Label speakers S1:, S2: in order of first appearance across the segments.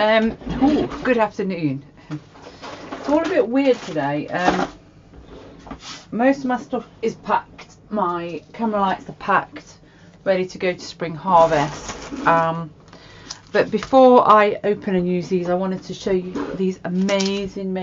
S1: Good afternoon. It's all a bit weird today. Most of my stuff is packed. My camera lights are packed, ready to go to Spring Harvest. But before I open and use these, I wanted to show you these amazing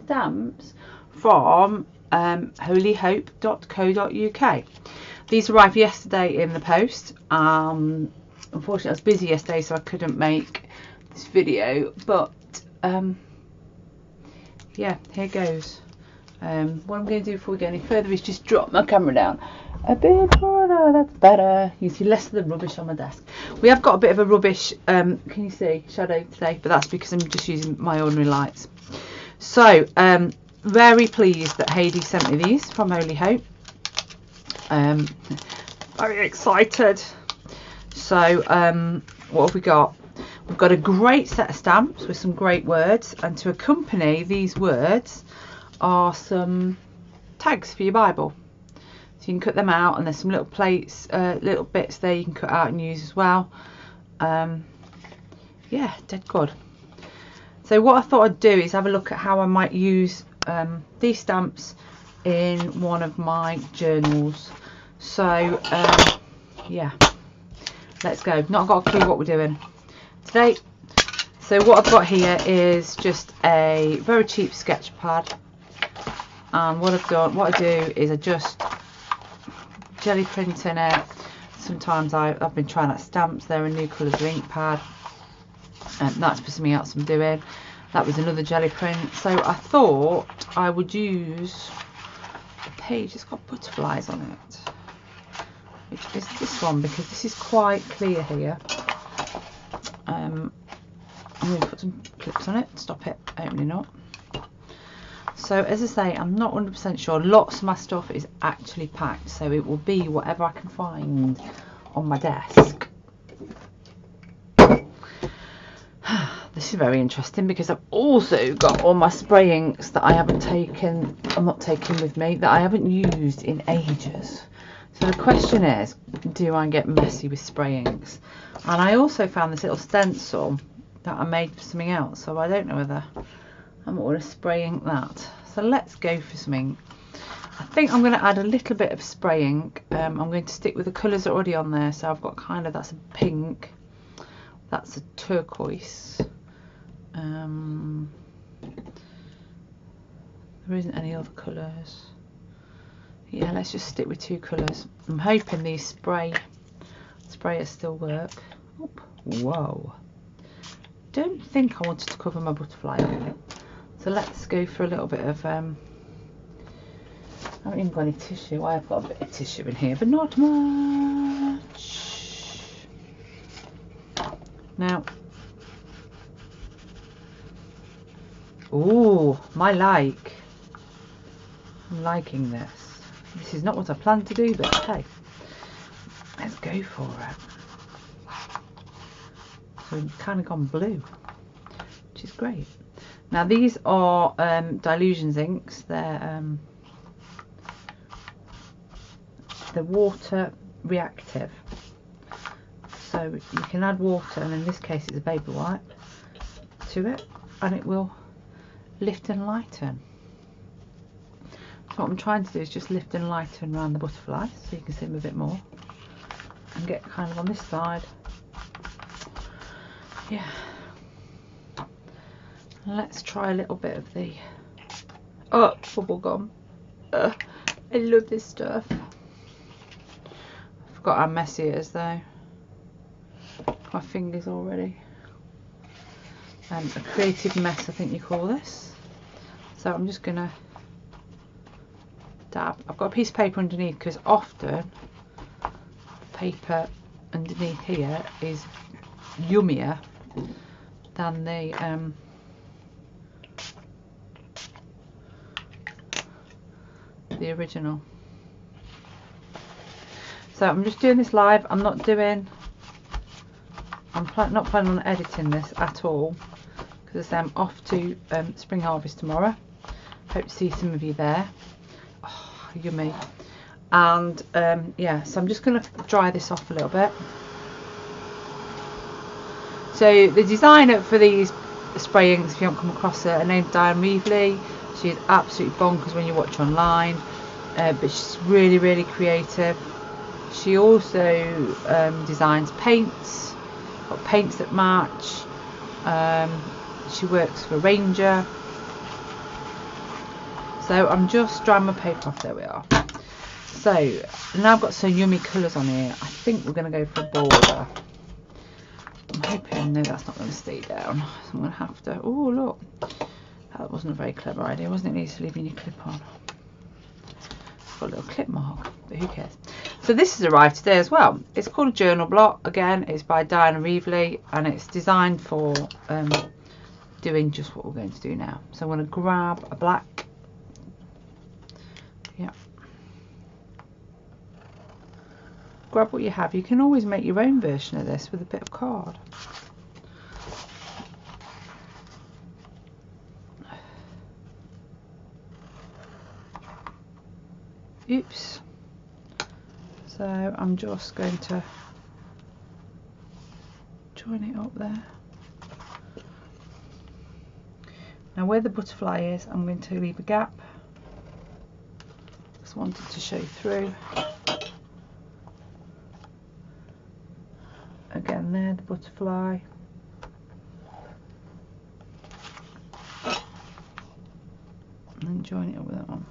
S1: stamps from holyhope.co.uk. These arrived yesterday in the post. Unfortunately I was busy yesterday, so I couldn't make this video, but yeah, here goes. What I'm going to do before we get any further is just drop my camera down a bit further. That's better. You see less of the rubbish on my desk. We have got a bit of a rubbish can you see shadow today, but that's because I'm just using my ordinary lights. So very pleased that Heidi sent me these from Holy Hope. Very excited. So what have we got? We've got a great set of stamps with some great words, and to accompany these words are some tags for your Bible. So you can cut them out, and there's some little plates, little bits there you can cut out and use as well. Yeah, dead good. So what I thought I'd do is have a look at how I might use these stamps in one of my journals. So yeah, let's go. Not got a clue what we're doing today. So what I've got here is just a very cheap sketch pad, and what I do is I just jelly print in it. Sometimes I've been trying out stamps. There are new colours of ink pad, and that's for something else I'm doing. That was another jelly print. So I thought I would use a page that's got butterflies on it, which is this one, because this is quite clear here. I'm going to put some clips on it, stop it opening up. So as I say, I'm not 100% sure. Lots of my stuff is actually packed, so it will be whatever I can find on my desk. This is very interesting because I've also got all my spray inks that I haven't taken, I'm not taking with me, that I haven't used in ages. So the question is, do I get messy with spray inks? And I also found this little stencil that I made for something else, so I don't know whether I'm going to spray ink that. So let's go for some ink. I think I'm going to add a little bit of spray ink. I'm going to stick with the colours that are already on there. So I've got kind of, that's a pink, that's a turquoise. There isn't any other colours. Yeah, let's just stick with two colours. I'm hoping these sprayers still work. Oop. Whoa. Don't think I wanted to cover my butterfly on it. So let's go for a little bit of I haven't even got any tissue. I have got a bit of tissue in here, but not much. Now, ooh, I'm liking this. This is not what I planned to do, but hey, let's go for it. So we've kind of gone blue, which is great. Now these are Dylusions inks. They're water reactive. So you can add water, and in this case it's a baby wipe, to it, and it will lift and lighten. So what I'm trying to do is just lift and lighten around the butterfly, so you can see them a bit more, and get kind of on this side. Yeah. Let's try a little bit of the bubble gum. I love this stuff. I forgot how messy it is though. My fingers already. A creative mess, I think you call this. So I'm just gonna dab. I've got a piece of paper underneath, because often paper underneath here is yummier than the original. So I'm just doing this live. I'm not planning on editing this at all, because I'm off to Spring Harvest tomorrow. Hope to see some of you there. Oh, yummy. And yeah, so I'm just going to dry this off a little bit. So the designer for these spray inks, if you haven't come across her name's Diane Reevely. She is absolutely bonkers when you watch online, but she's really, really creative. She also designs paints, got paints that match. She works for Ranger. So I'm just drying my paper off. There we are. So now I've got some yummy colours on here. I think we're going to go for a border. I'm hoping, no, that's not going to stay down. So I'm going to have to, oh look, that wasn't a very clever idea, wasn't it? Needs to leave your clip on. Got a little clip mark, but who cares? So this has arrived today as well. It's called a journal block. Again, it's by Diana Reevely, and it's designed for doing just what we're going to do now. So I'm going to grab a black, yeah, grab what you have. You can always make your own version of this with a bit of card. Oops. So I'm just going to join it up there. Now where the butterfly is, I'm going to leave a gap. Just wanted to show through. Again there, the butterfly. And then join it up with that one.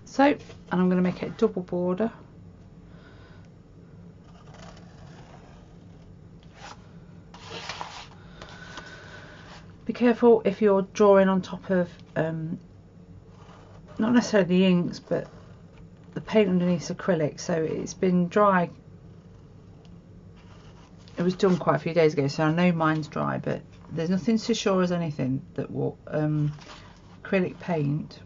S1: So, and I'm going to make it a double border. Be careful if you're drawing on top of, not necessarily the inks, but the paint underneath acrylic. So it's been dry. It was done quite a few days ago, so I know mine's dry, but there's nothing so sure as anything that will, acrylic paint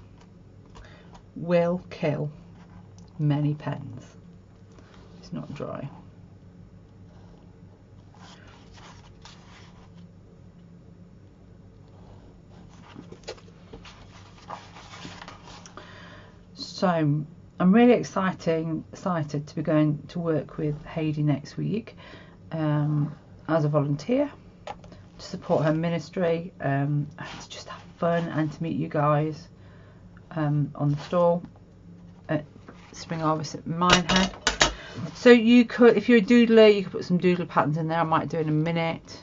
S1: will kill many pens. It's not dry. So I'm really excited to be going to work with Heidi next week as a volunteer to support her ministry, and to just have fun and to meet you guys on the stall at Spring Harvest at Minehead. So you could, if you're a doodler, you could put some doodle patterns in there. I might do in a minute.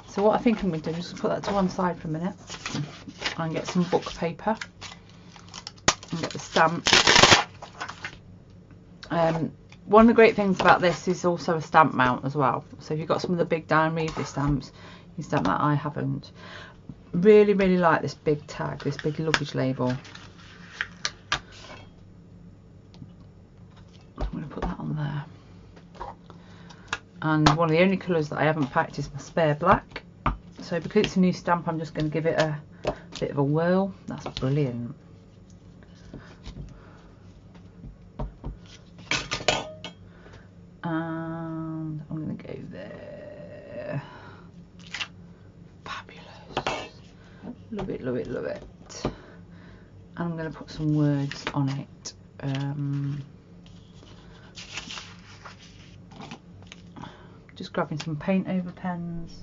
S1: So what I think I'm going to do is just put that to one side for a minute and get some book paper and get the stamp. One of the great things about this is also a stamp mount as well. So if you've got some of the big Diane Reevely stamps, you can stamp that. I haven't. Really, really like this big tag, this big luggage label. I'm going to put that on there. And one of the only colours that I haven't packed is my spare black. So because it's a new stamp, I'm just going to give it a bit of a whirl. That's brilliant. And I'm going to go there. Fabulous. Love it, love it, love it. And I'm going to put some words on it. Just grabbing some paint over pens.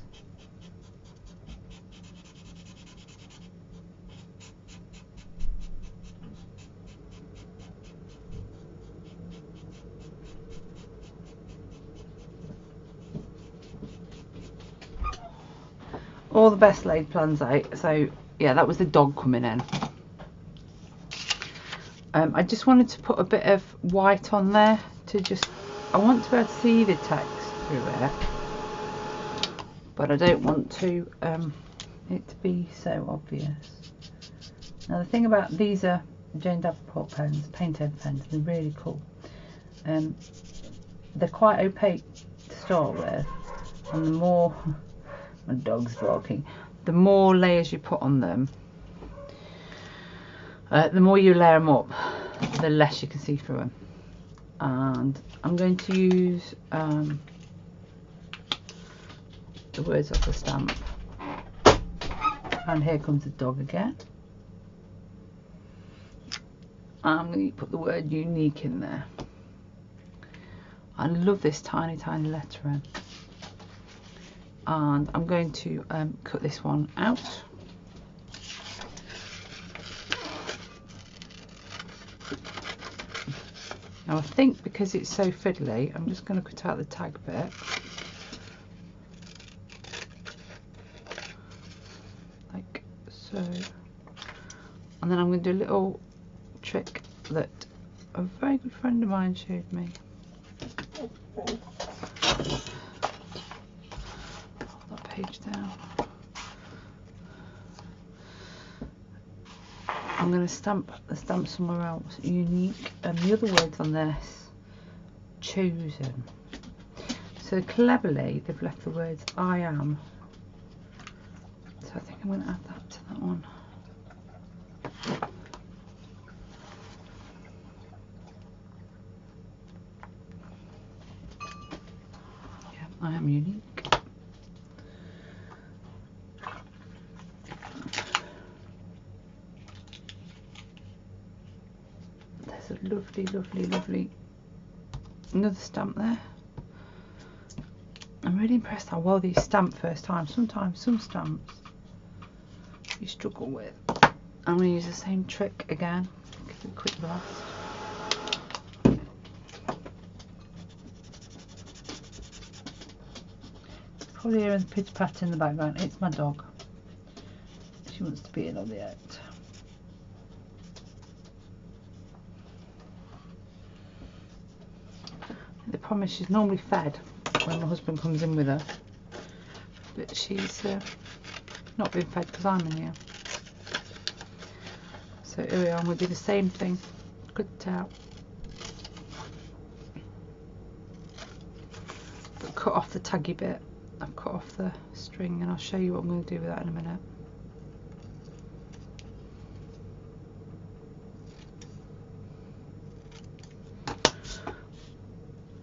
S1: All the best laid plans out. So yeah, that was the dog coming in. I just wanted to put a bit of white on there to just, I want to be able to see the text through it, but I don't want to it to be so obvious. Now the thing about these are Jane Davenport pens, paint over pens. They're really cool. They're quite opaque to start with, and the more my dog's barking, the more layers you put on them, the more you layer them up, the less you can see through them. And I'm going to use the words off the stamp. And here comes the dog again. I'm going to put the word unique in there. I love this tiny lettering. And I'm going to cut this one out. Now I think because it's so fiddly, I'm just going to cut out the tag bit. Like so. And then I'm going to do a little trick that a very good friend of mine showed me. Hold that page down. I'm going to stamp the stamp somewhere else. Unique. And the other words on this, chosen. So cleverly they've left the words I am. So I think I'm going to add that to that one. Yeah, I am unique. There's a lovely another stamp there. I'm really impressed how well these stamp first time. Sometimes some stamps you struggle with. I'm going to use the same trick again. Give it a quick blast. Probably hearing the pitter patter in the background. It's my dog. She wants to be in on the act. The problem is she's normally fed when my husband comes in with her, but she's not being fed because I'm in here. So here we are, and we'll do the same thing. Cut it out, but cut off the taggy bit. I've cut off the string, and I'll show you what I'm going to do with that in a minute.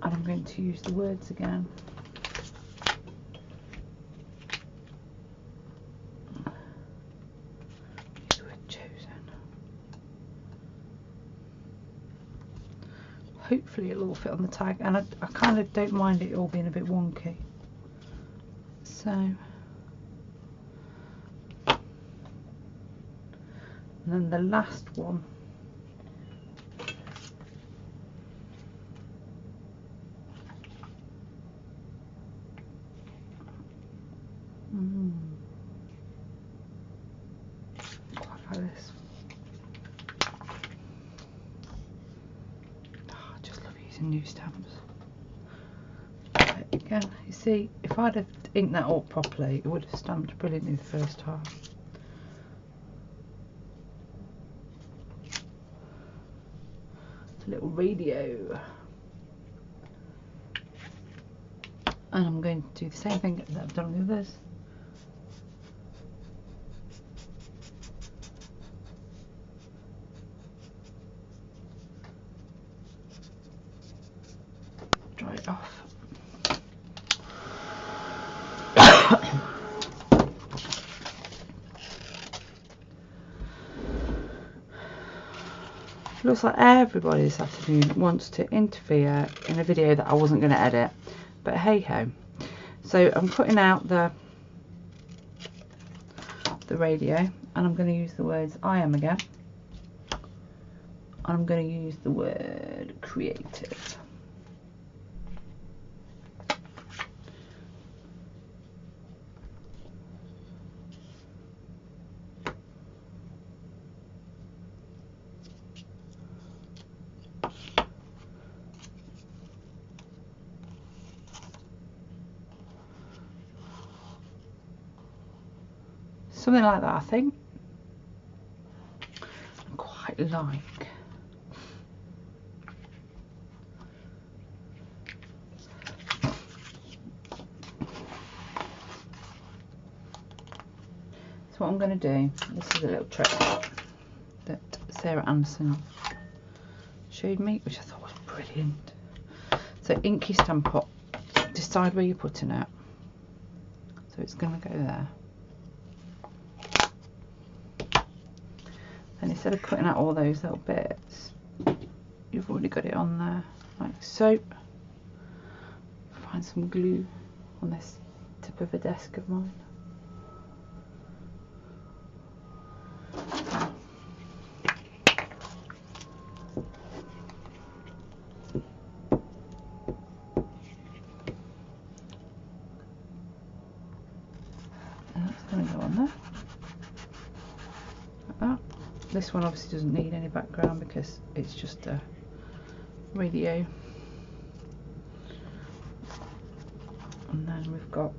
S1: And I'm going to use the words again. Use the word chosen. Hopefully it'll all fit on the tag, and I kind of don't mind it all being a bit wonky. So, and then the last one. Quite like this. Oh, I just love using new stamps. Right, again, you see, if I'd have inked that up properly, it would have stamped brilliantly the first time. It's a little radio. And I'm going to do the same thing that I've done with the others. Dry it off. Looks like everybody this afternoon wants to interfere in a video that I wasn't going to edit, but hey ho. So I'm cutting out the radio, and I'm going to use the words I am again, and I'm going to use the word creative. Something like that, I think. I quite like. So what I'm going to do, this is a little trick that Sarah Anderson showed me, which I thought was brilliant. So ink your stamp up, decide where you're putting it. So it's going to go there. Then instead of cutting out all those little bits, you've already got it on there, like so. Find some glue on this tip of a desk of mine. This one obviously doesn't need any background because it's just a radio. And then we've got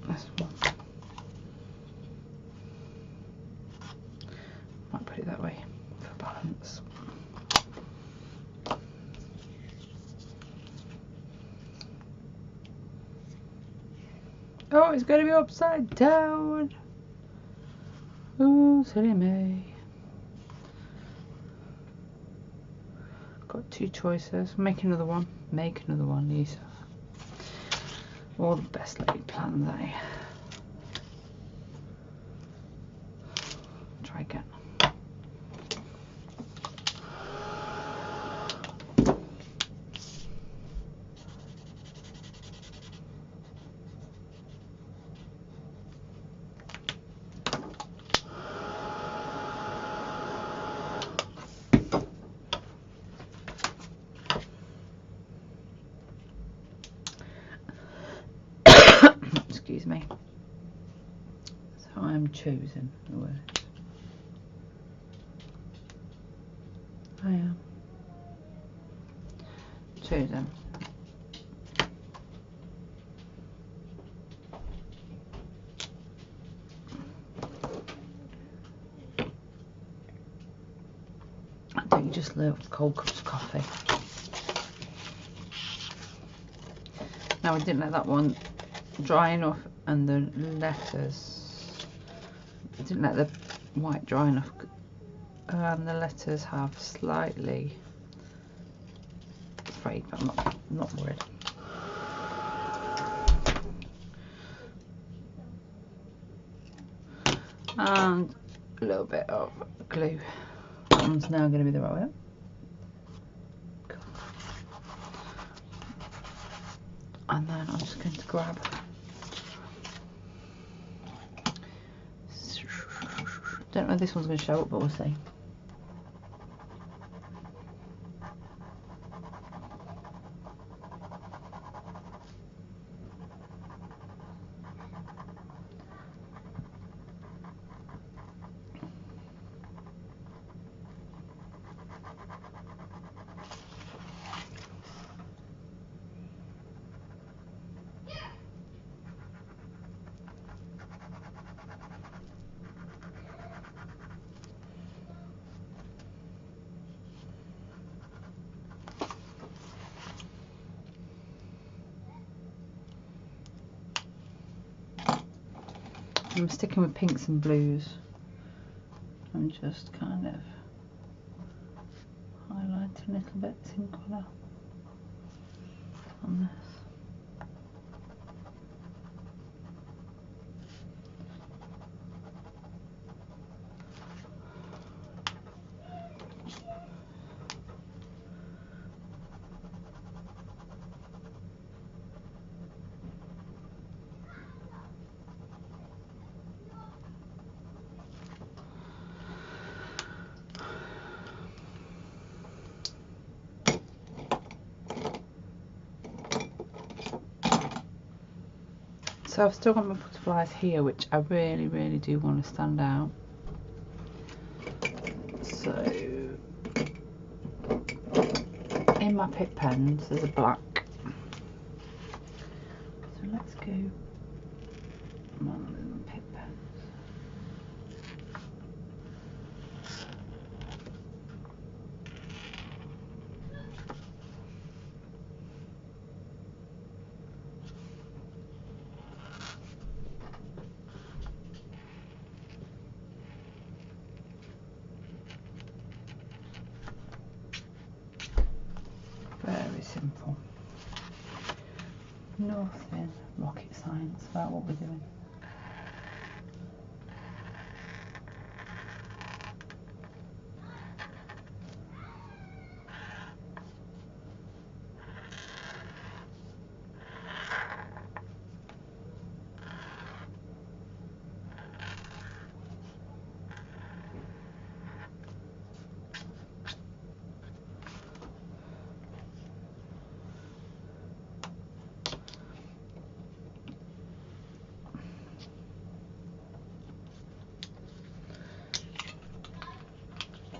S1: this one. Might put it that way for balance. Oh, it's going to be upside down. Oh, silly me. Got two choices. Make another one. Make another one, Lisa. All the best laid plans, eh? Try again. Excuse me. So I am choosing the words. I am choosing. Don't you just love cold cups of coffee? Now I didn't let that one dry enough, and the letters, I didn't let the white dry enough, and the letters have slightly frayed, but I'm not worried. And a little bit of glue. That one's now going to be the right way up. And then I'm just going to grab don't know if this one's going to show up, but we'll see. I'm sticking with pinks and blues. I'm just kind of highlighting little bits in colour on this. So I've still got my butterflies here, which I really do want to stand out. So in my Pitt pens there's a black. So let's go on my Pitt pens. nothing rocket science about what we're doing.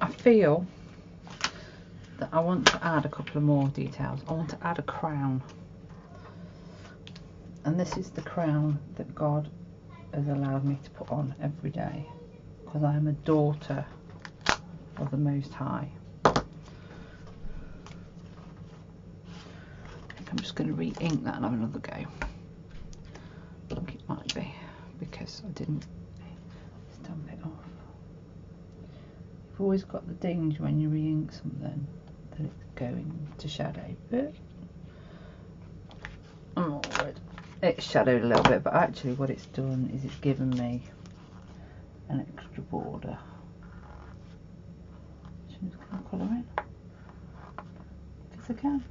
S1: I feel that I want to add a couple of more details. I want to add a crown, and this is the crown that God has allowed me to put on every day, because I am a daughter of the Most High. I think I'm just going to re-ink that and have another go. I think it might be because I didn't stamp it off. You've always got the danger when you re-ink something that it's going to shadow. Oh, it's shadowed a little bit, but actually what it's done is it's given me an extra border. So I'm just going to colour in because I can.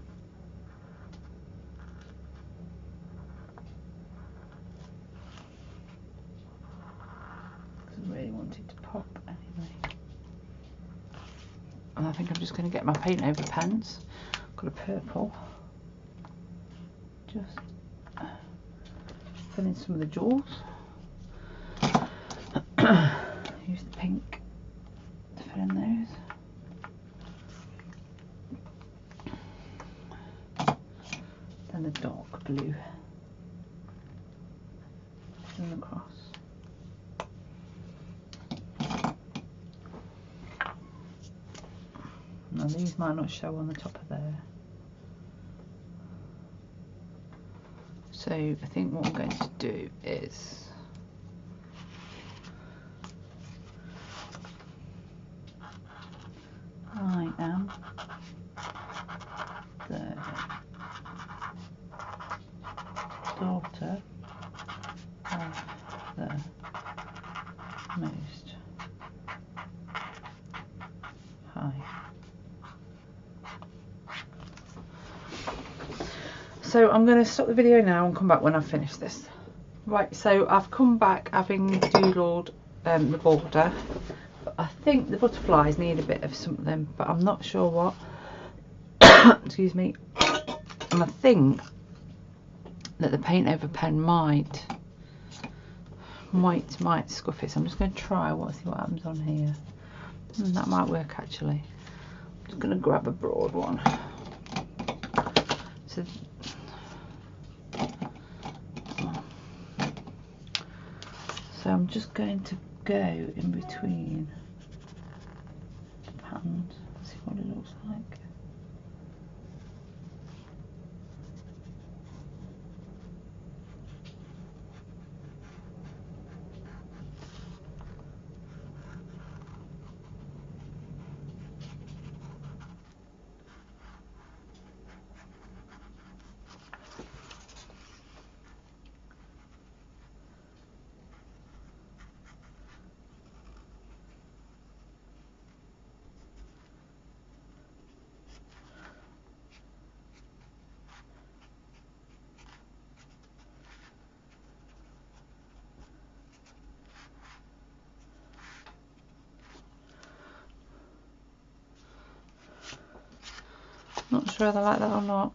S1: Because I really wanted to pop anyway. And I think I'm just going to get my paint over pens. Got a purple. Just fill in some of the jewels. Use the pink to fill in those. Then the dark blue. And across. Now these might not show on the top of there. So I think what I'm going to do is I am the daughter of the Most High. So I'm going to stop the video now and come back when I've finished this. Right, so I've come back having doodled the border. But I think the butterflies need a bit of something, but I'm not sure what. Excuse me. And I think that the paint over pen might scuff it. So I'm just going to try see what happens on here. That might work actually. I'm just going to grab a broad one. So I'm just going to go in between the patterns, see what it looks like. Not sure whether I like that or not.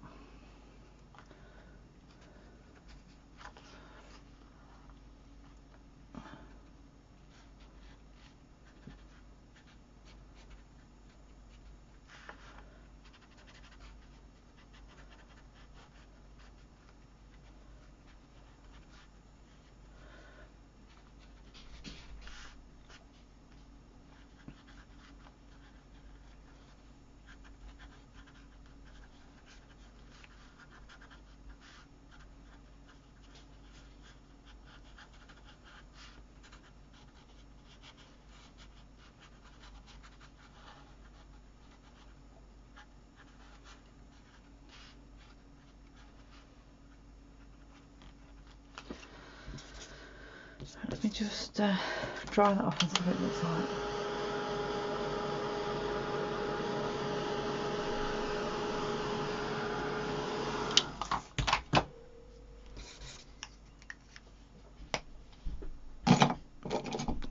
S1: Let me just dry that off and see what it looks like.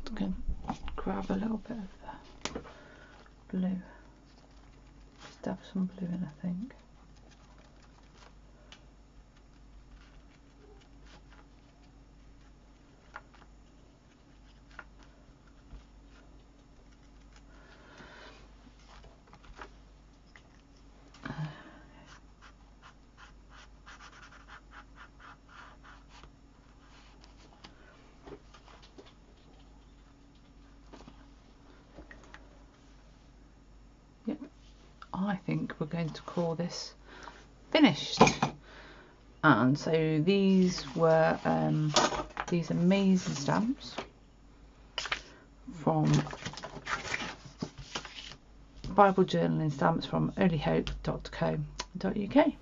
S1: I'm going to grab a little bit of blue. Just dab some blue in, I think. Yep, I think we're going to call this finished. And so these were these amazing stamps from Bible journaling stamps from earlyhope.co.uk.